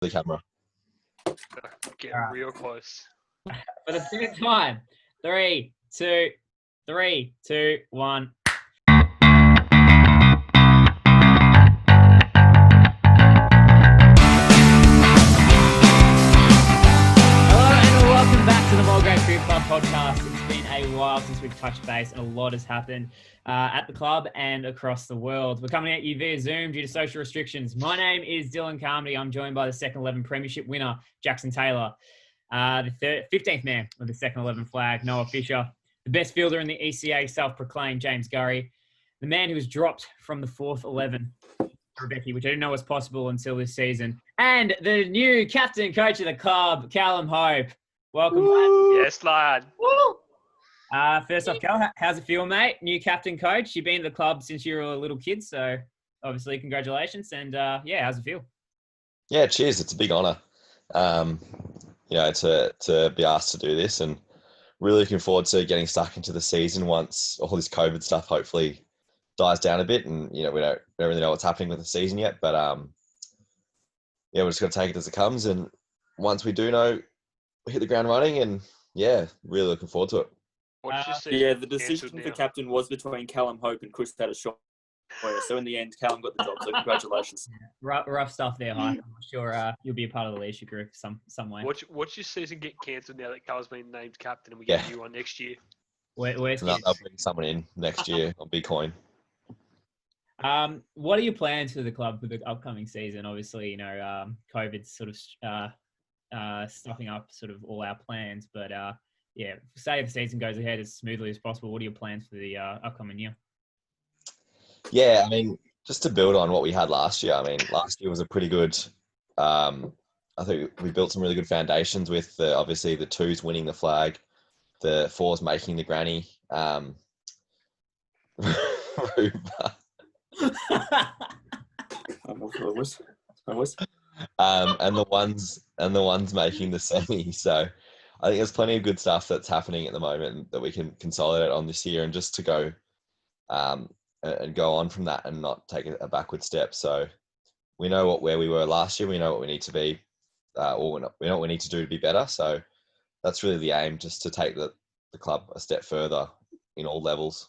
the camera. Get real close. For the third time. 3, 2, 1. Hello and welcome back to the Mulgrave Cricket Club podcast. It's been a while since we've touched base and a lot has happened at the club and across the world. We're coming at you via Zoom due to social restrictions. My name is Dylan Carmody. I'm joined by the second 11 premiership winner, Jackson Taylor. The 15th man with the second 11 flag, Noah Fisher. The best fielder in the ECA, self-proclaimed James Gurry. The man who was dropped from the fourth 11, Rebecca, which I didn't know was possible until this season. And the new captain coach of the club, Callum Hope. Welcome, lad. Yes, lad. First off, Cal, how's it feel, mate? New captain coach. You've been at the club since you were a little kid, so obviously congratulations. And how's it feel? Yeah, cheers. It's a big honour, to be asked to do this, and really looking forward to getting stuck into the season once all this COVID stuff hopefully dies down a bit. And we don't really know what's happening with the season yet, but we're just going to take it as it comes. And once we do know, we hit the ground running, and really looking forward to it. The decision for captain was between Callum Hope and Chris Shaw. So in the end, Callum got the job. So congratulations. Rough stuff there, Hype. I'm sure you'll be a part of the leadership group some way. Watch your season get cancelled now that Callum's been named captain, and we get a new one next year. Where's I'll bring someone in next year on Bitcoin. What are your plans for the club for the upcoming season? Obviously, COVID's sort of stuffing up sort of all our plans, but say the season goes ahead as smoothly as possible. What are your plans for the upcoming year? Yeah, just to build on what we had last year. Last year was a pretty good. I think we built some really good foundations with obviously the twos winning the flag, the fours making the granny. Ruba. And the ones making the semi. So I think there's plenty of good stuff that's happening at the moment that we can consolidate on this year, and just to go and go on from that and not take a backward step. So we know where we were last year. We know what we need to be, we know what we need to do to be better. So that's really the aim, just to take the club a step further in all levels.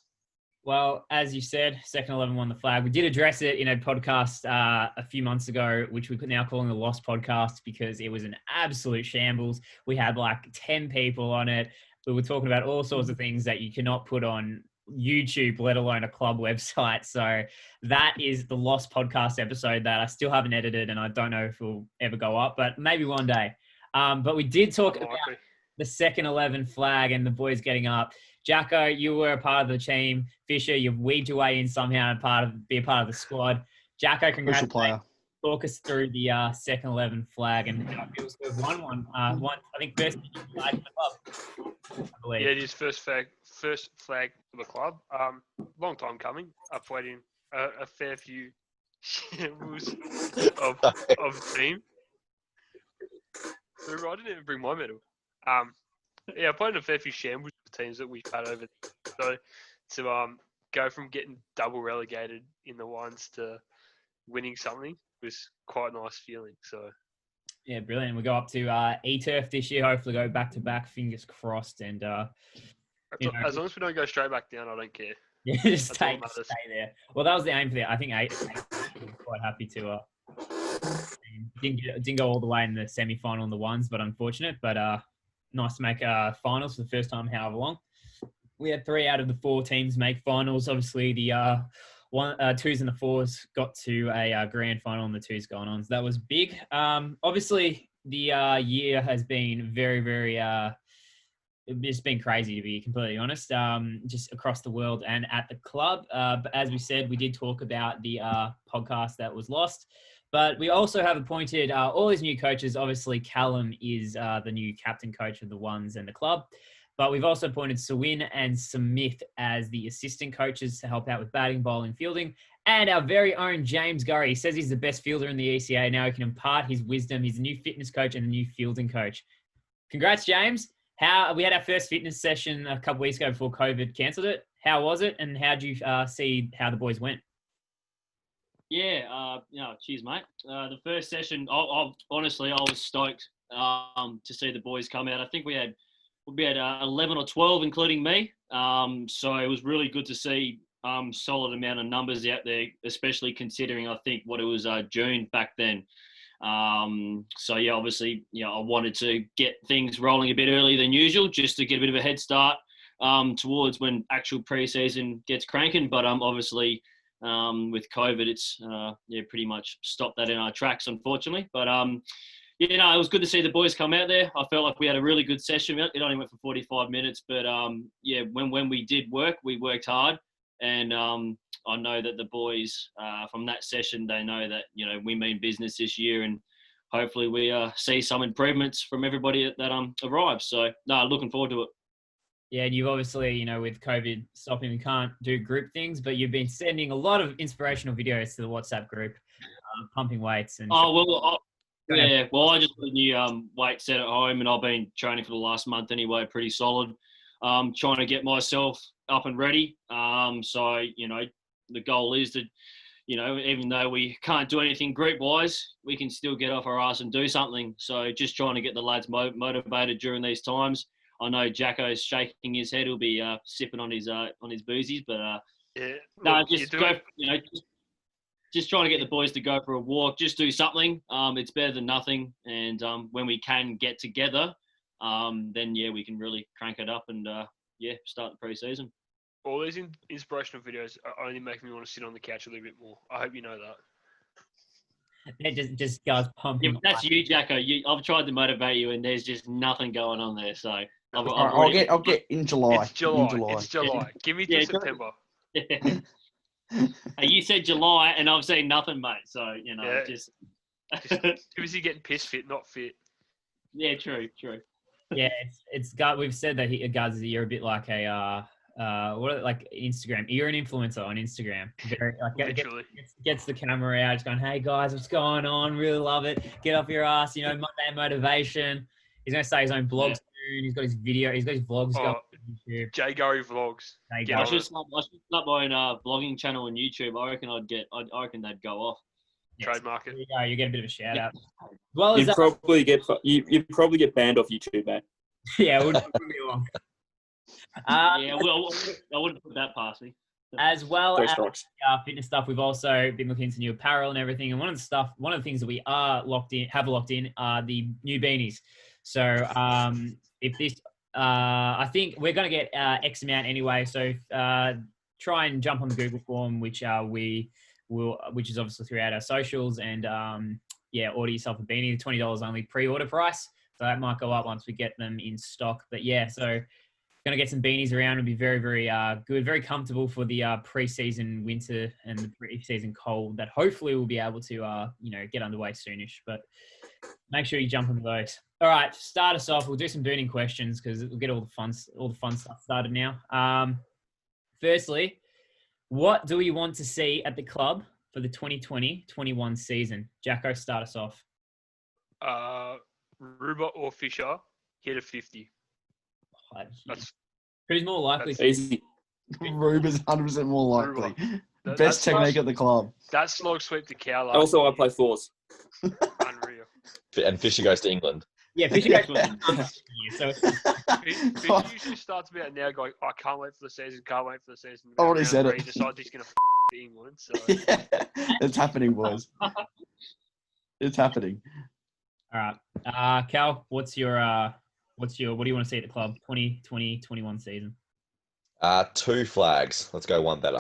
Well, as you said, second 11 won the flag. We did address it in a podcast a few months ago, which we're now calling the Lost Podcast, because it was an absolute shambles. We had like 10 people on it. We were talking about all sorts of things that you cannot put on YouTube, let alone a club website. So that is the Lost Podcast episode that I still haven't edited, and I don't know if it will ever go up, but maybe one day. But we did talk about the second 11 flag and the boys getting up. Jacko, you were a part of the team. Fisher, you've weaved your way in somehow and be a part of the squad. Jacko, congratulations. Talk us through the second 11 flag and how it feels to have won one. I think first flag in the club, I believe. Yeah, it is first flag for the club. Long time coming. I've played in a fair few shambles of team. So I didn't even bring my medal. I played in a fair few shambles of teams that we've had over there. So to go from getting double relegated in the ones to winning something was quite a nice feeling. So yeah, brilliant. We go up to E-Turf this year. Hopefully go back to back. Fingers crossed. And as long as we don't go straight back down, I don't care. Yeah, just stay there. Well, that was the aim for I think 8 was quite happy to. Didn't go all the way in the semi-final in the ones, but unfortunate. But nice to make finals for the first time however long. We had 3 out of the 4 teams make finals. Obviously, the twos and the fours got to a grand final, and the twos gone on. So that was big. Obviously, the year has been very, very. It's been crazy, to be completely honest. Just across the world and at the club. But as we said, we did talk about the podcast that was lost. But we also have appointed all these new coaches. Obviously, Callum is the new captain coach of the ones and the club. But we've also appointed Sawin and Smith as the assistant coaches to help out with batting, bowling, fielding. And our very own James Gurry. He says he's the best fielder in the ECA. Now he can impart his wisdom. He's a new fitness coach and a new fielding coach. Congrats, James. We had our first fitness session a couple of weeks ago before COVID cancelled it. How was it? And how do you see how the boys went? Cheers, mate. The first session, honestly, I was stoked to see the boys come out. I think we had 11 or 12, including me. So it was really good to see solid amount of numbers out there, especially considering I think what it was June back then. Obviously, I wanted to get things rolling a bit earlier than usual, just to get a bit of a head start towards when actual pre-season gets cranking. But obviously, with COVID, it's pretty much stopped that in our tracks, unfortunately. But it was good to see the boys come out there. I felt like we had a really good session. It only went for 45 minutes, but when we did work, we worked hard. And I know that the boys from that session, they know that, we mean business this year, and hopefully we see some improvements from everybody that arrives. So, looking forward to it. Yeah, and you've obviously, with COVID stopping, we can't do group things, but you've been sending a lot of inspirational videos to the WhatsApp group, pumping weights. And I just put a new weight set at home, and I've been training for the last month anyway, pretty solid. Trying to get myself up and ready. The goal is to, even though we can't do anything group-wise, we can still get off our ass and do something. So just trying to get the lads motivated during these times. I know Jacko's shaking his head. He'll be sipping on his boozies, but just trying to get the boys to go for a walk. Just do something. It's better than nothing. And when we can get together, then we can really crank it up and start the pre-season. All these inspirational videos are only making me want to sit on the couch a little bit more. I hope you know that. They're just guys pumping. Yeah, that's you, Jacko. I've tried to motivate you, and there's just nothing going on there. So I'll get in July. It's July. Yeah. Give me till September. You said July, and I've seen nothing, mate. So just too busy getting piss fit, not fit. Yeah, true. Yeah, it's we've said that guys, you're a bit like a like Instagram. You're an influencer on Instagram. Very, Literally. Gets the camera out, just going, "Hey guys, what's going on? Really love it. Get off your ass." Monday motivation. He's gonna start his own blog soon. He's got his video. He's got his vlogs going on YouTube. Jay Gurry vlogs. I should start my own vlogging channel on YouTube. I reckon they'd go off. Trademark it. You get a bit of a shout out. Well, you'd probably get banned off YouTube, mate. Yeah, it wouldn't be long. I wouldn't put that past me. As well as fitness stuff, we've also been looking into new apparel and everything. And one of the things that we have locked in are the new beanies. So if this, I think we're going to get X amount anyway. So try and jump on the Google form, which is obviously throughout our socials, and order yourself a beanie. $20 only pre-order price. So that might go up once we get them in stock. But so going to get some beanies around and be very, very good, very comfortable for the pre-season winter and the pre-season cold that hopefully we'll be able to, get underway soonish. But make sure you jump into those. All right, start us off. We'll do some burning questions because we'll get all the fun stuff started now. Firstly, what do we want to see at the club for the 2020-21 season? Jacko, start us off. Ruba or Fisher hit a 50. Who's more likely? Easy. Ruba's 100% more likely. Best technique at the club. That slog sweep to cow. Also, I play fours. Unreal. And Fisher goes to England. Yeah, Fisher goes to England. So Fisher usually starts about now going, I can't wait for the season, can't wait for the season. I already said it. He decides he's going to England. So. Yeah, it's happening, boys. It's happening. All right. Cal, what do you want to see at the club 2020-21 season? 2 flags. Let's go one better.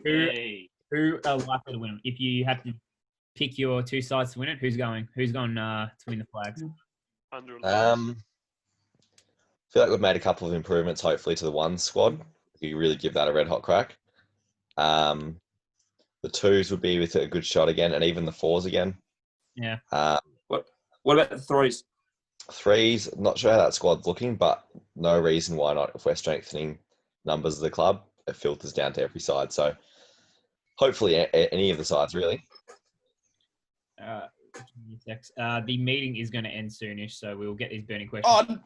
Who are likely to win? If you have to pick your 2 sides to win it, who's going to win the flags? I feel like we've made a couple of improvements, hopefully, to the 1 squad. You really give that a red hot crack. The 2s would be with a good shot again, and even the 4s again. Yeah. What about the 3s? 3s, not sure how that squad's looking, but no reason why not. If we're strengthening numbers of the club, it filters down to every side. So hopefully any of the sides, really. The meeting is going to end soonish, so we'll get these burning questions.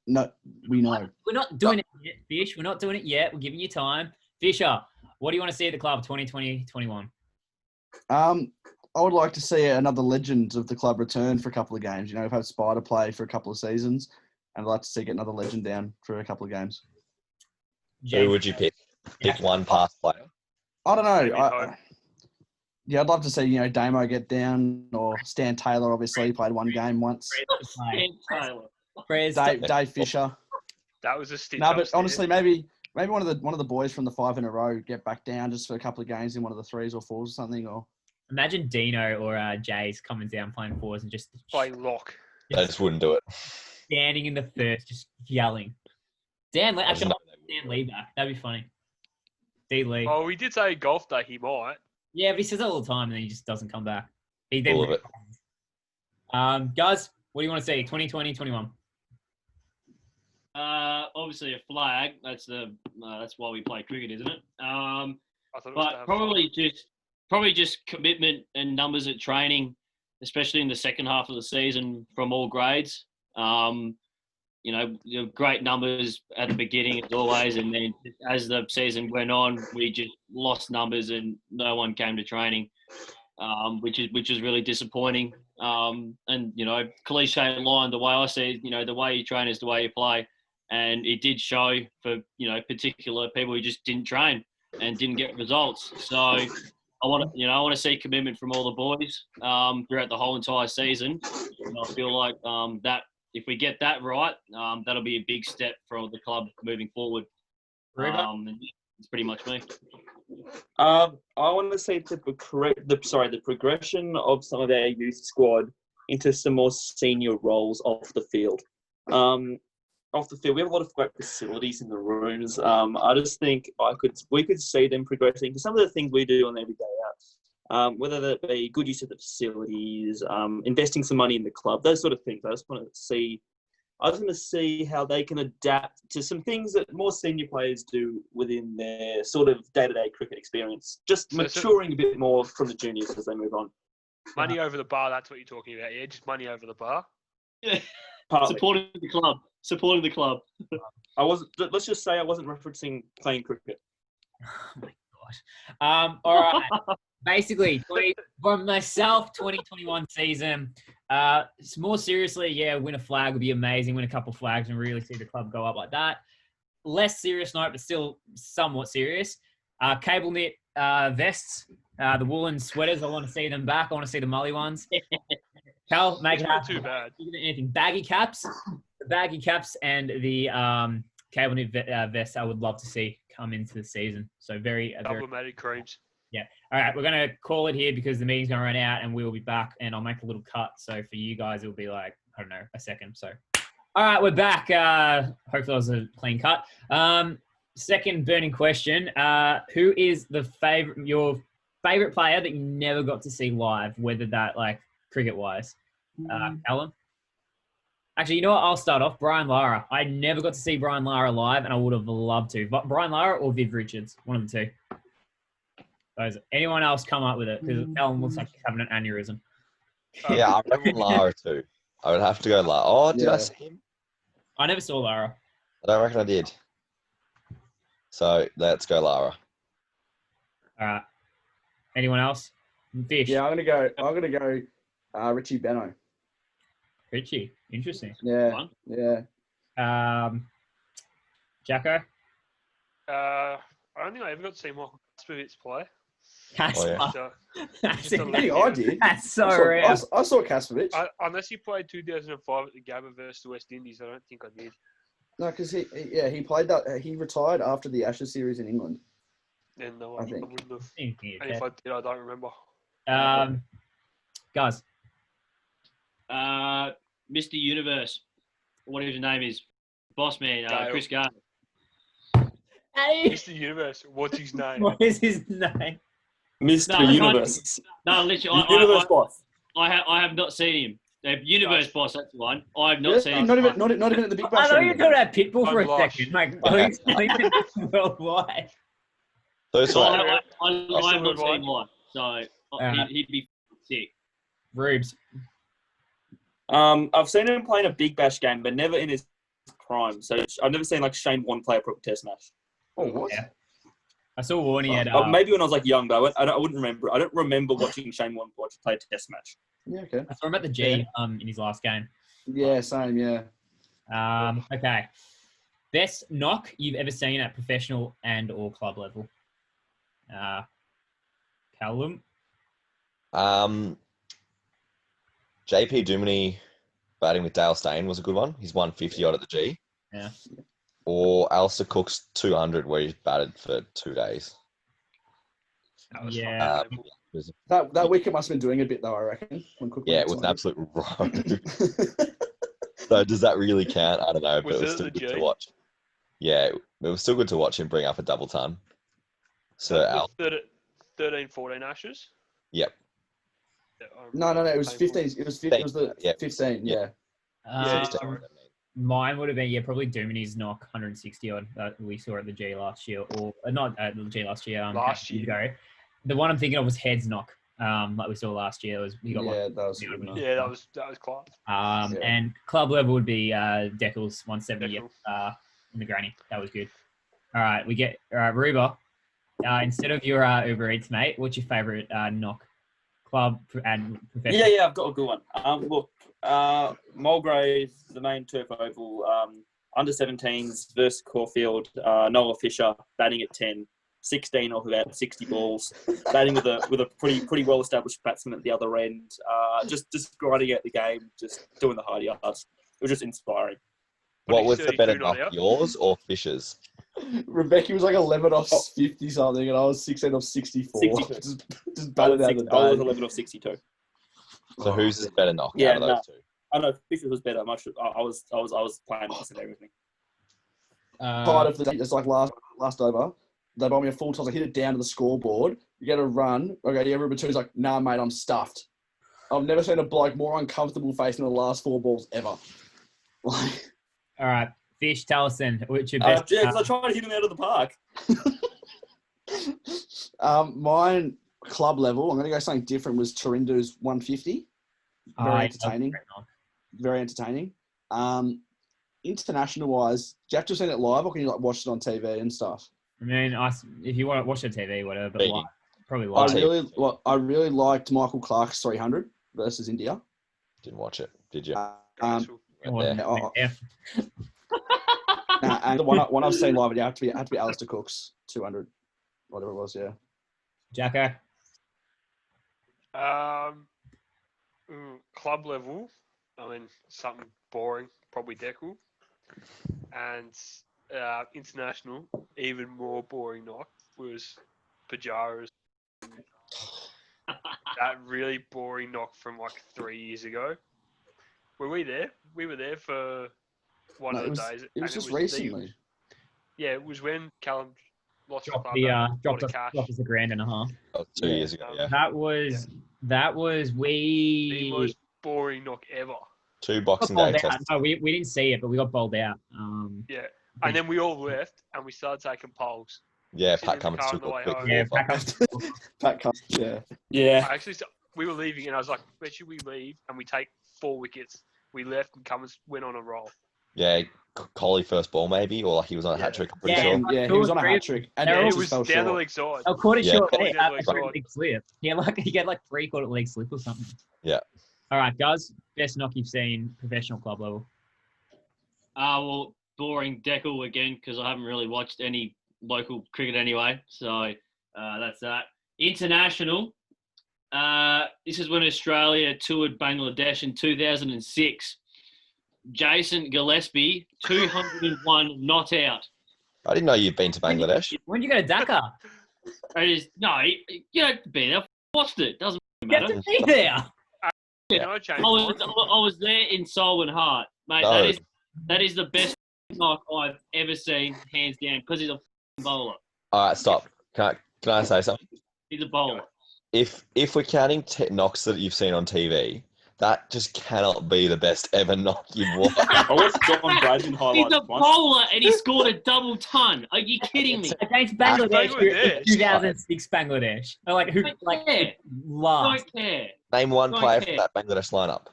No, we know. We're not doing it yet, Fish. We're not doing it yet. We're giving you time. Fisher, What do you want to see at the club 2020-21? I would like to see another legend of the club return for a couple of games. You know, we've had Spider play for a couple of seasons, and I'd like to see get another legend down for a couple of games. Who would you pick? Pick one past player. I don't know. Maybe Hope. I'd love to see, you know, Damo get down, or Stan Taylor, obviously, played one game once. Dave Fisher. That was a stitch. No, but upstairs. honestly, maybe one of the boys from the 5 in a row get back down just for a couple of games in one of the 3s or 4s or something. Or Imagine Dino or Jays coming down playing 4s and just playing lock. I just wouldn't do it. standing in the first, just yelling. Dan Lee back. That'd be funny. D Lee. Oh, we did say golf day he might. Yeah, but he says it all the time and then he just doesn't come back. He then All of it. Guys, what do you want to see? 2020-21. Obviously a flag. That's why we play cricket, isn't it? I thought it was to But have probably just commitment and numbers at training, especially in the second half of the season from all grades. You know, great numbers at the beginning as always, and then as the season went on, we just lost numbers and no one came to training, which is really disappointing. And you know, cliche line, the way I see it, you know, the way you train is the way you play, and it did show for, you know, particular people who just didn't train and didn't get results. So I want to see commitment from all the boys throughout the whole entire season. And I feel like that if we get that right, that'll be a big step for the club moving forward. And it's pretty much me. I want to see the progression of some of our youth squad into some more senior roles off the field. Off the field, we have a lot of great facilities in the rooms. I just think we could see them progressing to some of the things we do on every day out. Whether that be good use of the facilities, investing some money in the club, those sort of things. I just want to see how they can adapt to some things that more senior players do within their sort of day-to-day cricket experience. Just maturing a bit more from the juniors as they move on. money over the bar. That's what you're talking about, yeah? Just money over the bar. Yeah. Partly. Supporting the club. Let's just say I wasn't referencing playing cricket. Oh my gosh. All right. Basically, for myself, 2021 season, more seriously, yeah, win a flag would be amazing. Win a couple of flags and really see the club go up like that. Less serious note, but still somewhat serious. Cable knit vests, the woolen sweaters. I want to see them back. I want to see the mully ones. Cal, make it happen. Too bad. Anything. Baggy caps and the cable knit vests I would love to see come into the season. So very Sublimated creams. Yeah. All right. We're going to call it here because the meeting's going to run out and we will be back and I'll make a little cut. So for you guys, it'll be like, I don't know, a second. So, all right, we're back. Hopefully that was a clean cut. Second burning question. Who is your favorite player that you never got to see live, whether that like cricket wise? Alan? Actually, you know what? I'll start off. Brian Lara. I never got to see Brian Lara live and I would have loved to. But Brian Lara or Viv Richards, one of the two. Anyone else come up with it? Because Alan looks like he's having an aneurysm. Yeah, I reckon Lara too. I would have to go Lara. Oh, did I see him? I never saw Lara. I don't reckon I did. So let's go Lara. All right. Anyone else? Fish. Yeah, I'm gonna go Richie Beno. Richie. Interesting. Yeah. Fun. Yeah. Jacko. I don't think I ever got to see Michael Kaspovich play. Casper. Oh, That's, Just a Hey, I did. that's so I rare. saw Kaspovich. Unless he played 2005 at the Gabba versus the West Indies, I don't think I did. No, because he played that. He retired after the Ashes series in England. And no, I I think. wouldn't have. Thinking And if I did, I don't remember. Guys. Mr. Universe, whatever his name is, boss man, Gale. Chris Gale. Hey. Mr. Universe, what's his name? What is his name? Mr. No, Universe. No, literally, Universe boss. I have not seen him. The Universe boss, that's the one. I have not Yeah, seen him. not even at the Big Bash. I thought you were talking about Pitbull for a Don't blush. second. Like, please, worldwide. Those So were I have not seen him live, so he'd be sick. Rubes. I've seen him play in a Big Bash game, but never in his prime. So I've never seen like Shane Warne play a proper Test match. Oh, what? Yeah. I saw Warney at. Maybe when I was like young, but I wouldn't remember. I don't remember watching Shane Warne play a Test match. Yeah, okay. I saw him at the G in his last game. Yeah, same. Yeah. Okay. Best knock you've ever seen at professional and or club level. Callum. JP Duminy batting with Dale Steyn was a good one. He's 150 odd at the G. Yeah. Or Alistair Cook's 200 where he batted for 2 days. That was Yeah. fun. That wicket must have been doing a bit though, I reckon. When Cook Yeah, went it was an on. absolute row. So does that really count? I don't know, but Was it was it still the good to G? watch. Yeah, it was still good to watch him bring up a double ton. So Al, 13, 14 Ashes. yep. Yeah, I No, remember it was painful. 15. It was the Yeah. 15. Yeah. Yeah, 16. sorry. Mine would have been probably Dumini's knock 160 odd that we saw at the G last year, or not at the G last year. Last year. Ago. The one I'm thinking of was Head's knock, like we saw last year. He got Yeah, one. that was a good enough. Yeah, that was class. Yeah. And club level would be Deckel's 170 Deckel. in the granny. That was good. All right, we get Ruba. Instead of your Uber Eats, mate, what's your favourite knock? Club and professional. Yeah, I've got a good one. Look, Mulgrave, the main turf oval, under 17s versus Caulfield, Noah Fisher batting at 10, 16 off about 60 balls, batting with a pretty well established batsman at the other end, just grinding out the game, just doing the hard yards. It was just inspiring. What he's was the 32 better not knock, out. yours or Fisher's? Rebecca was like 11 off 50 something, and I was 16 off 64. 62. just I batted was, out the I was day. 11 off 62. So whose is better knock Yeah, out of those two? I know Fisher was better. I was playing nice and everything. Part of the day, it's like last over. They bought me a full toss. I hit it down to the scoreboard. You get a run. Okay, yeah, Ruba 2's like, nah, mate, I'm stuffed. I've never seen a bloke more uncomfortable facing the last 4 balls ever. Like, All right, Fish, tell us then, what's your best? Yeah, because I tried to hit him out of the park. mine club level, I'm going to go something different, was Tarindu's 150. Very entertaining. Very entertaining. International wise, do you have to have seen it live or can you like watch it on TV and stuff? I mean, if you want to watch the TV, whatever, but TV. probably I live. really liked Michael Clark's 300 versus India. Didn't watch it, did you? Graceful. Right there. Yeah. And the one I've seen live, it had to be Alistair Cook's 200, whatever it was. Yeah. Jacko. Club level, I mean, something boring, probably Deckel. And international, even more boring knock was Pajara's. That really boring knock from like 3 years ago. Were we there? We were there for one of the days. It was just recently. Yeah, it was when Callum lost Dropped the cash. us $1.5 grand. Oh, 2 years ago, yeah. That was The we. most boring knock ever. 2 got Boxing bowled Day out. tests. No, we didn't see it, but we got bowled out. Yeah. And then we all left and we started taking polls. Yeah, Sitting Pat in the Cummins car took on the a way quick home. Yeah, four. back up. Pat Cummins, yeah. Yeah. We were leaving and I was like, where should we leave? And we take 4 wickets. We left and Cummins went on a roll. Yeah, Collie first ball maybe, or like he was on a hat trick, I'm pretty Yeah. sure. Yeah, he was on a hat trick. And They're he all It just was fell down the short. leg side. I caught a Yeah. short Probably down the leg three side. leg slip. He get like 3/4 leg slip or something. Yeah. All right, guys. Best knock you've seen professional club level. Well, boring Deckel again because I haven't really watched any local cricket anyway. So that's that. International. This is when Australia toured Bangladesh in 2006. Jason Gillespie, 201 not out. I didn't know you'd been to Bangladesh. When did you go to Dhaka? You don't have to be there. Watched it. Doesn't You have matter. to be there. Can I change I was, mine? I was there in soul and heart, mate. No. That is the best knock I've ever seen, hands down, because he's a f***ing bowler. All right, stop. Can I say something? He's a bowler. If we're counting knocks that you've seen on TV, that just cannot be the best ever knock you've watched. I watched John Bradman He's highlights a once. bowler and he scored a double ton. Are you kidding me? Against Bangladesh, Bangladesh. 2006 Bangladesh. Like who? Don't Like care. last. Don't care. Name one Don't player care. from that Bangladesh lineup.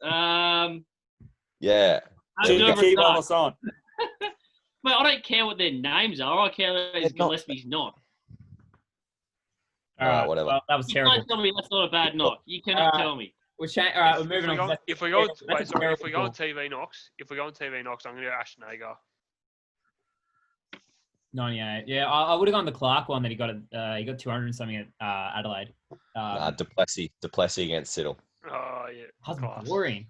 Um, Yeah. Abdul Keep on Razak. us on. But I don't care what their names are. I care that It's not- Gillespie's not. All right, whatever. well, that was You terrible. can't tell me that's not a bad knot. You cannot tell me. All right, we're moving on. If we go on terrible TV Knox, I'm gonna go Ashton Agar. 98. Yeah, I would have gone the Clark one that he got 200 and something at Adelaide. Duplessis against Siddle. Oh yeah. That class. was boring.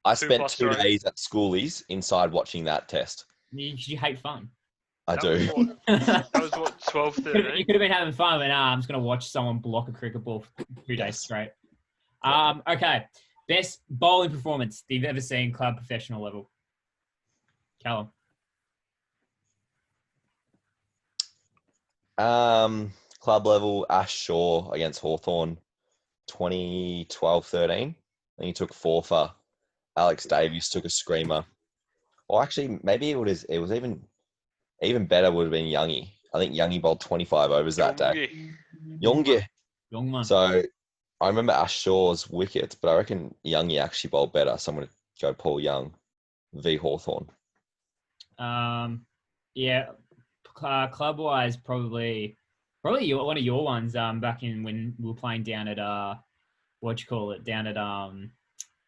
I 2 spent plus 2 3. days at schoolies inside watching that test. You hate fun. I That do. was what 12, 13. You could have been having fun, but I'm just going to watch someone block a cricket ball for 2 days Yes. straight. Okay. Best bowling performance that you've ever seen club professional level. Callum. Club level, Ash Shaw against Hawthorn, 2012-13. And he took 4 for. Alex Davies took a screamer. Or actually, maybe it was even better would have been Youngie. I think Youngie bowled 25 overs that day. Youngie. Young man. So I remember Ash Shaw's wickets, but I reckon Youngie actually bowled better. Someone would go Paul Young v Hawthorn. Yeah. Club-wise, probably one of your ones back in when we were playing down at down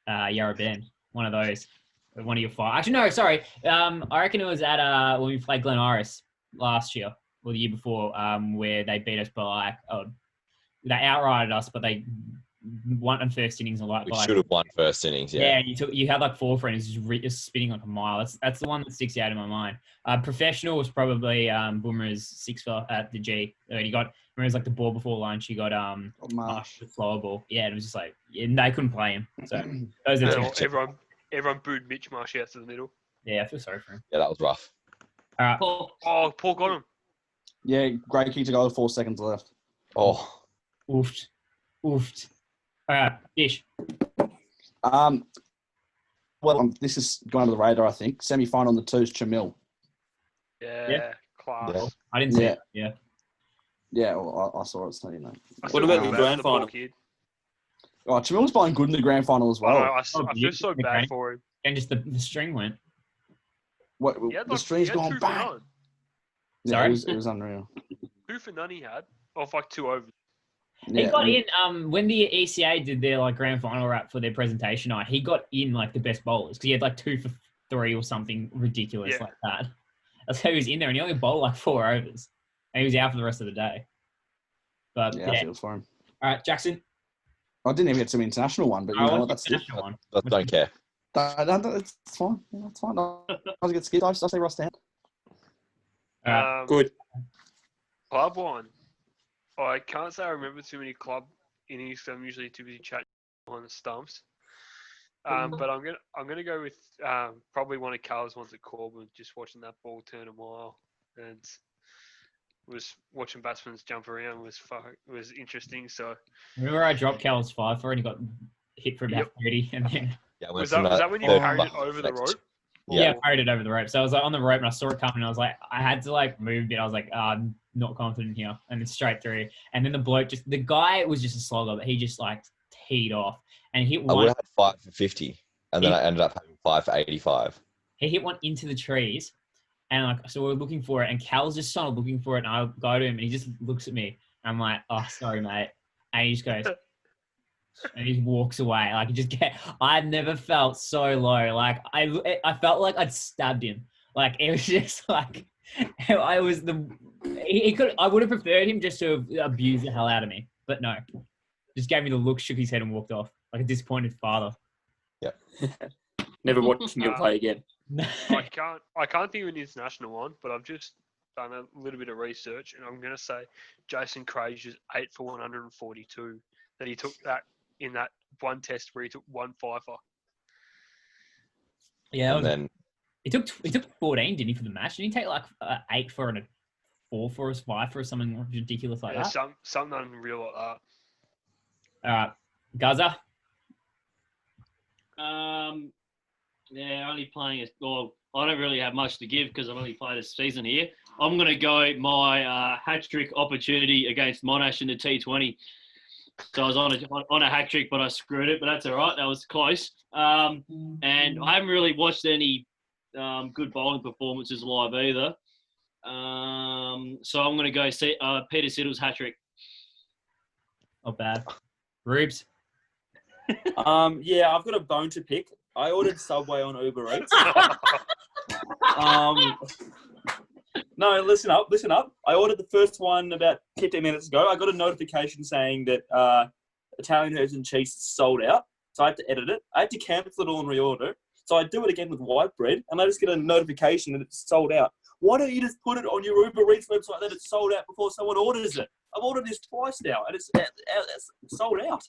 at Yarra Bend. One of those. One of your 5. Actually, no, sorry. I reckon it was at when we played Glen Iris last year or the year before, where they beat us by they outrighted us, but they won in first innings and We should have won first innings. Yeah. Yeah, you had like 4 frames just spinning like a mile. That's the one that sticks out in my mind. Professional was probably Boomer's 6 for at the G. He got remember like the ball before lunch. He got Marsh. the slower ball. Yeah, it was just like and they couldn't play him. So those are two. Everyone booed Mitch Marsh out to the middle. Yeah, I feel sorry for him. Yeah, that was rough. All right. Oh, Paul got him. Yeah, great kick to go with 4 seconds left. Oh, Oofed. All right, Ish. This is going under the radar, I think. Semi-final on the 2's Chamil. Yeah, class. Yeah. I didn't see Yeah. it. Yeah. Yeah, well, I saw it, so you know. What about the grand final? Oh, Chamil's playing good in the grand final as well. I feel so bad for him. And just the string went. He had the string's gone 2 for back. none. Yeah, Sorry? it was unreal. 2 for none he had. Off like 2 overs. He Yeah, got in when the ECA did their like grand final wrap for their presentation night. He got in like the best bowlers because he had like 2 for 3 or something ridiculous like that. That's how he was in there, and he only bowled like 4 overs, and he was out for the rest of the day. But yeah, I feel for him. All right, Jackson. I didn't even get to the international one, but you know what? That's it. one. I don't care. It's fine. Yeah, it's fine. I was get skipped. I say Ross down. Good. Club one. I can't say I remember too many club innings. I'm usually too busy chatting on the stumps. But I'm gonna go with probably one of Carl's ones at Corbin. Just watching that ball turn a mile and was watching batsmen jump around was interesting. So Remember I dropped Cal's 5 for and he got hit for about 30, and then Yeah, was that when you carried it over the rope? I carried it over the rope. So I was like on the rope and I saw it coming. And I was like, I had to like move a bit. I was like, I'm not confident here, and it's straight through. And then the guy was just a slogger, but he just like teed off and hit I one. would have had 5 for 50, and then I ended up having 5 for 85. He hit one into the trees, and like so we were looking for it, and Cal's just sort of looking for it, and I go to him, and he just looks at me. And I'm like, oh, sorry, mate. And he just goes, and he walks away. Like I've never felt so low. Like I felt like I'd stabbed him. Like it was just like I was I would have preferred him just to abuse the hell out of me, but no, just gave me the look, shook his head, and walked off like a disappointed father. Yeah. Never watching him play again. I can't think of an international one, but I've just done a little bit of research, and I'm going to say Jason Crazier's 8 for 142 that he took that in that one test where he took 1 fifer. Yeah, And then he took 14, didn't he, for the match? Didn't he take like 8 for and a 4 for us, 5 for something ridiculous like that? Something unreal like that. All right, Gaza. Yeah, only playing well. I don't really have much to give because I've only played a season here. I'm going to go my hat trick opportunity against Monash in the T20. So I was on a hat trick, but I screwed it. But that's all right. That was close. And I haven't really watched any good bowling performances live either. So I'm going to go Peter Siddle's hat-trick. Not bad. Rubes. Yeah, I've got a bone to pick. I ordered Subway on Uber Eats. No, listen up. I ordered the first one about 15 minutes ago. I got a notification saying that Italian herbs and cheese is sold out. So I had to edit it. I had to cancel it all and reorder. So I do it again with white bread, and I just get a notification that it's sold out. Why don't you just put it on your Uber Eats website that it's sold out before someone orders it? I've ordered this twice now, and it's sold out.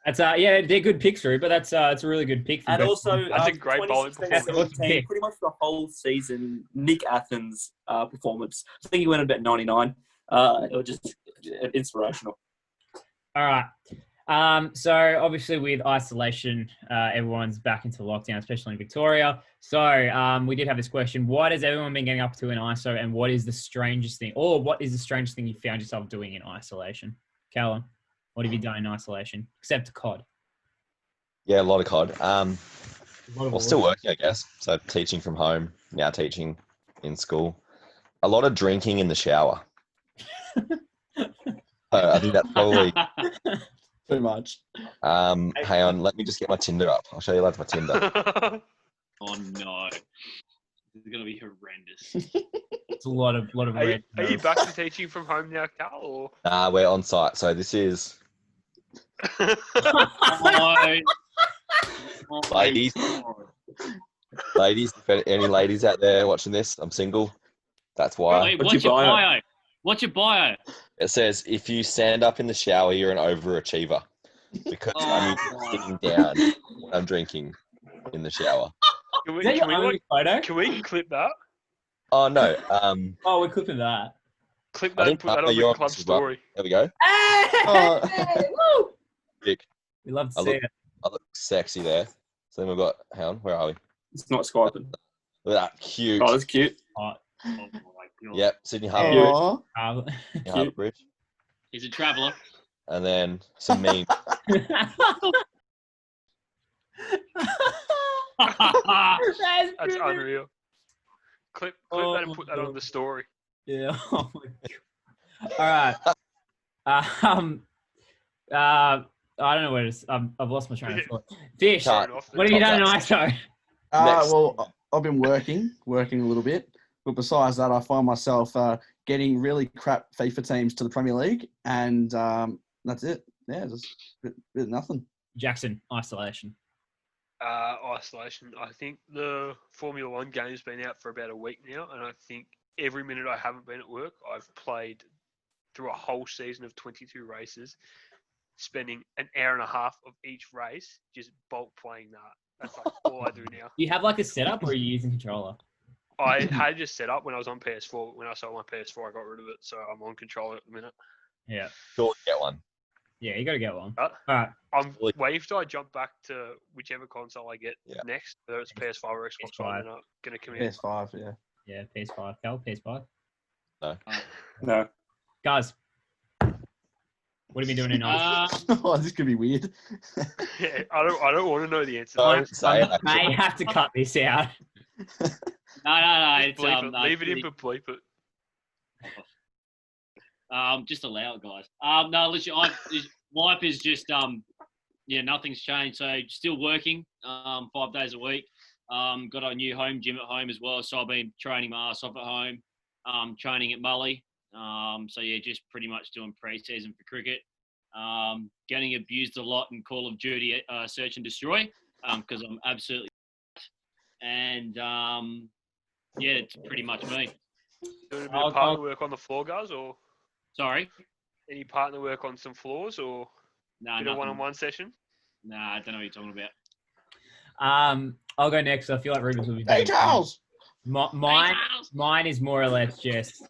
That's yeah, they're good picks, Rube, but that's it's a really good pick. And also, that's a great bowling performance. 2017, pretty much the whole season, Nick Athens' performance. I think he went about 99. It was just inspirational. All right. So obviously with isolation, everyone's back into lockdown, especially in Victoria. So we did have this question: what has everyone been getting up to in ISO, and what is the strangest thing, or what is the strangest thing you found yourself doing in isolation? Callum, what have you done in isolation except COD? Yeah, a lot of COD. Well, still working, I guess. So teaching from home, now teaching in school. A lot of drinking in the shower. I think that's probably Too much. hang on, let me just get my Tinder up. I'll show you later my Tinder. Oh no, this is gonna be horrendous. It's a lot of Are red. you back to teaching from home now, Cal? Or? Nah, we're on site. So this is ladies. Ladies, if any ladies out there watching this, I'm single. That's why. Wait, what's your bio? What's your bio? It says, if you stand up in the shower, you're an overachiever. Because I'm sitting down when I'm drinking in the shower. Can Is that your only photo? can we clip that? Oh, no. Oh, we're clipping that. Clip that and put that on the club story. There we go. Hey! Woo! Dick. We love to see it. I look sexy there. So then we've got, hang on, where are we? It's not Skyping. Look at that, cute. Oh, that's cute. Oh my God. Yep, Sydney Harbour Aw. Bridge. Harbour Bridge. He's a traveller. And then some memes. That's unreal. Clip that and put that on the story. Yeah. Oh my God. All right. I don't know where it is. I've lost my train of thought. Fish, Cut. what have you done in ISO? Next. Well, I've been working a little bit. But besides that, I find myself getting really crap FIFA teams to the Premier League. And that's it. Yeah, just a bit of nothing. Jackson, isolation. Isolation. I think the Formula One game's been out for about a week now, and I think every minute I haven't been at work, I've played through a whole season of 22 races, spending an hour and a half of each race just bulk playing that. That's like all I do now. Do you have like a setup, or are you using controller? I had just set up when I was on PS4. When I sold my PS4, I got rid of it, so I'm on controller at the minute. Yeah. Sure, get one. Yeah, you got to get one. All right. I'm waiting till I jump back to whichever console I get next, whether it's PS5 or Xbox One. I'm not going to commit. PS5, yeah. Yeah, PS5. Cal, PS5. No. No. Guys, what have you been doing in ISO? Oh, this could be weird. Yeah, I don't want to know the answer. Don't say it. I may have to cut this out. No. It's, Bleep it. Leave it in, but bleep it. Just allow it, guys. No, listen, life is just nothing's changed. So still working 5 days a week. Got a new home gym at home as well. So I've been training my ass off at home. Training at Mully. So yeah, just pretty much doing pre-season for cricket. Getting abused a lot in Call of Duty Search and Destroy because I'm absolutely and yeah, it's pretty much me. Doing a bit of partner work on the floor, guys, or Sorry? any partner work on some floors, or Nah, bit of one-on-one session? Nah, I don't know what you're talking about. I'll go next. I feel like Rubens will be Hey, doing Charles! Mine is more or less just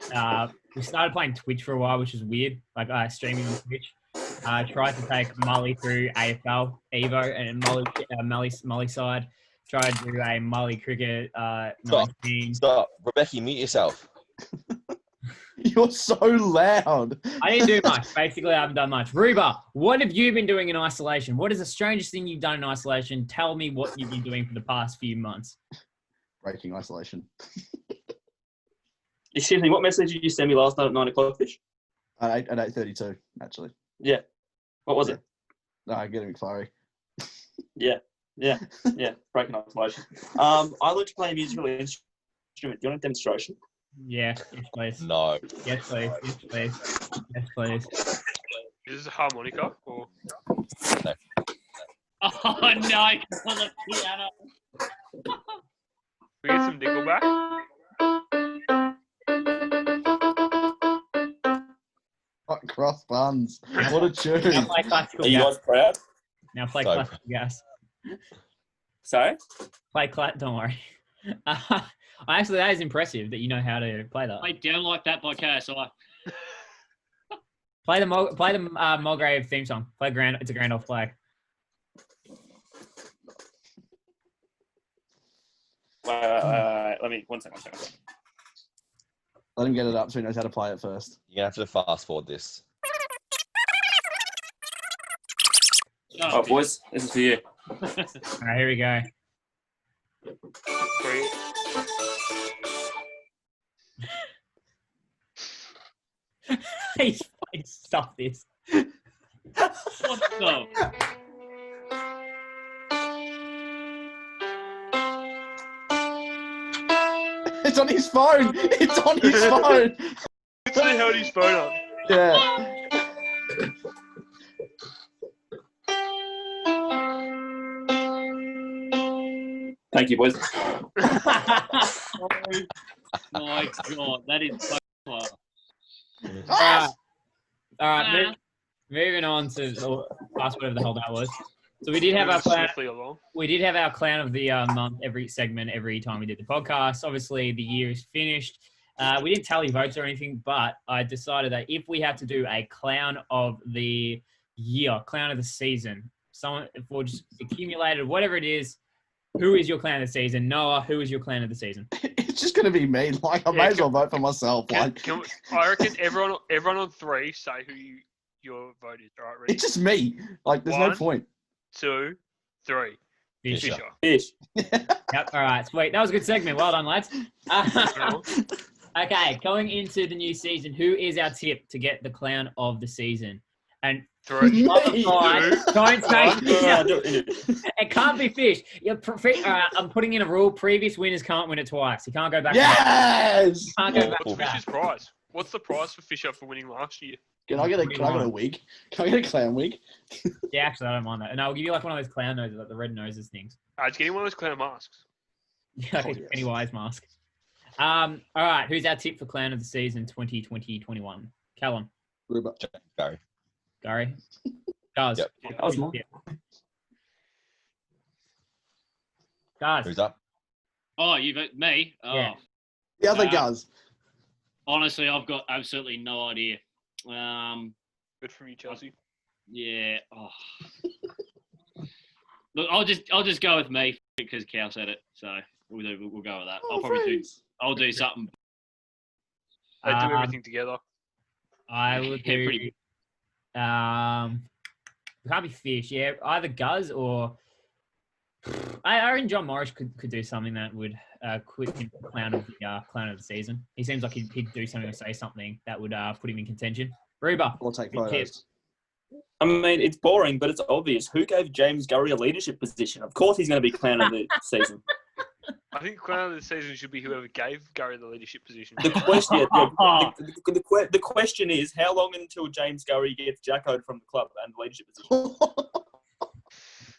we started playing Twitch for a while, which is weird. Like streaming on Twitch. Tried to take Mully through AFL Evo and Mully side. Tried to do a Mully Cricket 19. Stop. Rebecca, mute yourself. You're so loud. I didn't do much. Basically, I haven't done much. Ruba, what have you been doing in isolation? What is the strangest thing you've done in isolation? Tell me what you've been doing for the past few months. breaking isolation. Excuse me, what message did you send me last night at 9 o'clock, Fish? At 8:32, actually. Yeah. What was it? No, I get a McFlurry. Yeah. Breaking isolation. I learned to play a musical instrument. Do you want a demonstration? Yeah, yes, please. No. Yes, please. Yes, please. Yes, please. Is this a harmonica or? Oh no! On the piano. We get some Nickelback. Cross buns. What a tune. Now play classical Are you gas. guys proud? Now play So classical gas. Sorry? Don't worry. Actually, that is impressive that you know how to play that. Play Down Like That by KSI. Play the Mulgrave theme song. Play grand. It's a grand off play. Wait. Let me, one second. Let him get it up so he knows how to play it first. You're going to have to fast forward this. Oh, boys, this is for you. All right, here we go. Three. He's played stuff this. What the? It's on his phone. It's on his phone. Literally held his phone up. Yeah. Thank you, boys. My God, that is so clever. All right. Moving on to the last whatever the hell that was. So we did have our clown. Swiftly along. We did have our clown of the month every segment every time we did the podcast. Obviously, the year is finished. We didn't tally votes or anything, but I decided that if we had to do a clown of the year, clown of the season, someone for just accumulated, whatever it is, who is your clown of the season? Noah, who is your clown of the season? It's just going to be me. Like, I may as well vote for myself. Like, I reckon everyone on three say who your vote is. All right, ready? it's just me. Like, there's no 1, point. 2, 3. Fisher. Fisher. Fish. Yep. All right. Sweet. That was a good segment. Well done, lads. Okay. Going into the new season, who is our tip to get the clown of the season? And 3. don't say Yeah, it can't be Fish. I'm putting in a rule: previous winners can't win it twice. You can't go back. Yes! You can't go back. What's Fisher's prize? What's the prize for Fisher for winning last year? Can I get a wig? Can I get a clown wig? Yeah, actually, I don't mind that. And I'll give you like one of those clown noses, like the red noses things. Just getting one of those clown masks. Yeah, like a Pennywise mask. All right. Who's our tip for clown of the season 2020-21? Callum. Ruba. Gary. Gary. Guys. Yep. That was mine. Guys. Who's up? Oh, you vote me? Oh, Yeah. The other guys. honestly, I've got absolutely no idea. Good for you, Chelsea. Yeah. Oh. Look, I'll just go with me because Cal said it, so we'll go with that. I'll do something. They do everything together. I would Yeah, do. pretty- It can't be Fish. Yeah, either Guz or. I reckon John Morris could do something that would quit him clown of the season. He seems like he'd do something or say something that would put him in contention. Ruba. I'll take Good photos. I mean, it's boring, but it's obvious. Who gave James Gurry a leadership position? Of course he's going to be clown of the season. I think clown of the season should be whoever gave Gary the leadership position. The question is, how long until James Gurry gets jackoed from the club and the leadership position?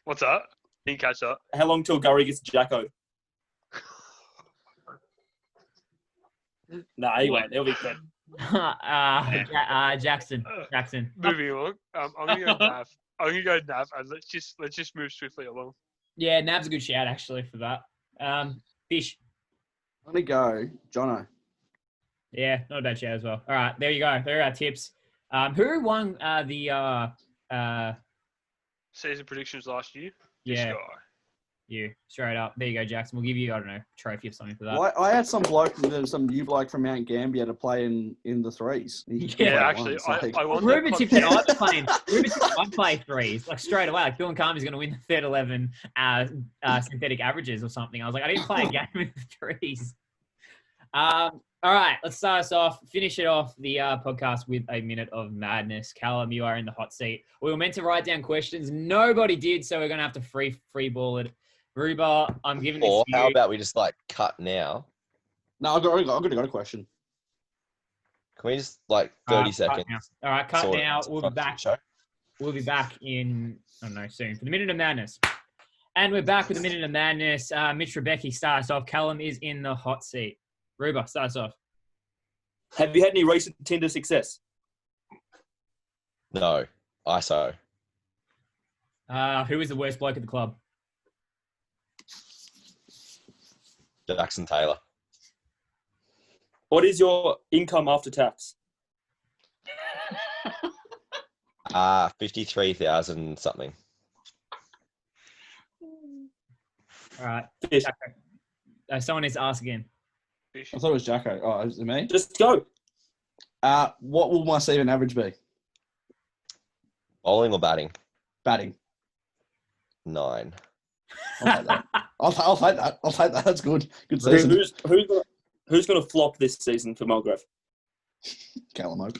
What's that? Didn't catch that. How long till Gurry gets jackoed? Nah, he won't. He'll be good. Jackson. Moving along. I'm gonna go Nav. And let's just move swiftly along. Yeah, Nav's a good shout actually for that. Fish. I'm going to go Jono. Yeah, not a bad shout as well. All right, there you go. There are our tips. Who won the Season predictions last year. yeah. This guy. You straight up. There you go, Jackson. We'll give you, I don't know, a trophy or something for that. Well, I had some new bloke from Mount Gambier to play in the threes. He Yeah, Yeah, played actually, once, I want Ruben that tipped that I'd playing. Ruben tipped I'd play threes like straight away. Like Dylan Carmen's going to win the third 11 synthetic averages or something. I was like, I didn't play a game with threes. All right, let's start us off. Finish it off the podcast with a minute of madness. Callum, you are in the hot seat. We were meant to write down questions. Nobody did, so we're going to have to free ball it. Ruba, I'm giving this Or to you. how about we just like cut now? No, I've got a question. Can we just like 30 cut seconds? now. All right, cut sort it now. out We'll for be the back. show? We'll be back in, I don't know, soon for the Minute of Madness. And we're back with the Minute of Madness. Mitch Rebecki starts off. Callum is in the hot seat. Ruba starts off. Have you had any recent Tinder success? No, ISO. Who is the worst bloke at the club? Jackson Taylor. What is your income after tax? 53,000 something. All right. Fish. Someone needs to ask again. I thought it was Jacko. Oh, is it me? Just go. What will my season average be? Bowling or batting? Batting. 9. I'll take that. I'll take that. I'll take that. That's good. Good season. Who's gonna flop this season for Mulgrave? Callum Hope.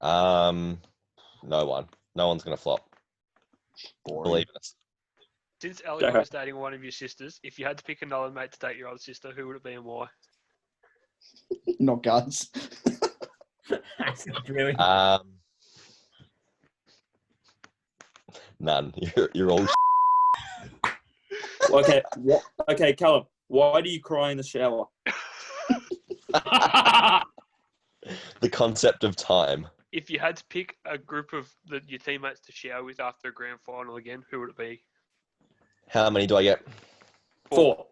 No one. No one's gonna flop. Boring. Believe in us. Since Ellie was dating one of your sisters, if you had to pick another mate to date your other sister, who would it be and why? Not guns. Really? None. You're all. Okay. Okay, Callum. Why do you cry in the shower? The concept of time. If you had to pick a group of your teammates to shower with after a grand final again, who would it be? How many do I get? 4.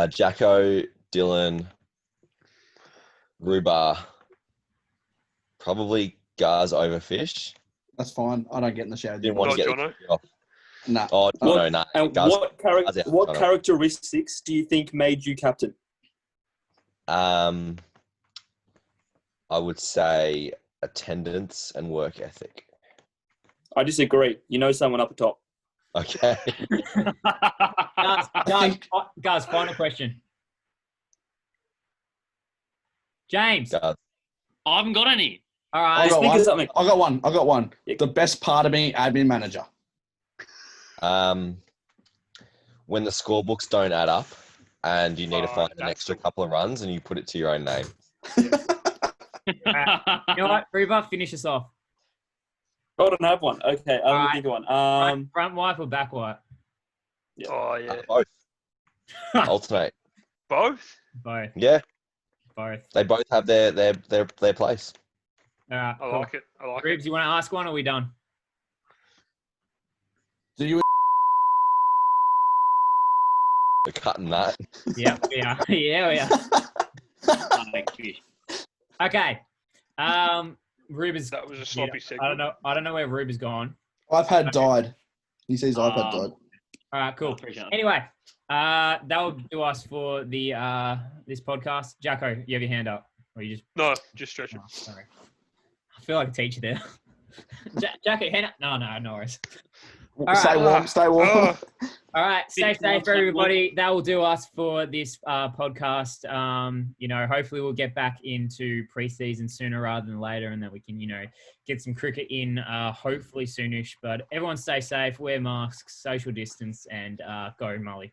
Jacko, Dylan, Ruba, probably Gars over Fish. That's fine. I don't get in the shower. Didn't want to Not get Jono? off. Nah. Oh, no, no. And Gars, what characteristics do you think made you captain? I would say attendance and work ethic. I disagree. You know someone up the top. Okay. Guys, final question. James. Gars. I haven't got any. All I right. got Think one. of something. I got one. Yeah. The best part of being admin manager. When the scorebooks don't add up and you need to find an that's extra couple of runs and you put it to your own name. You know what, Ruba, finish us off. I don't have one. Okay, I Alright. think of one. Front wipe or back wipe? Yeah. Oh, yeah. Both. Alternate. Both? Both. Yeah, Both. they both have their place. All right. I Cool. like it. I like it. Ribs, you want to ask one or are we done? Do you? We're cutting that. Yeah, we are. Yeah, we are. Okay. Ruba's. That was a sloppy segment. I don't know where Ruba's gone. iPad died. He says iPad died. All right, cool. Appreciate it. Anyway, that will do us for the this podcast. Jacko, you have your hand up, or you just? No, just stretch it. Oh, sorry. I feel like a teacher there. Jacko, hand up. No worries. All Stay right. warm. Stay warm. Oh. All right, stay safe, everybody. That will do us for this podcast. Hopefully we'll get back into preseason sooner rather than later, and that we can, get some cricket in hopefully soonish. But everyone stay safe, wear masks, social distance, and go Mully.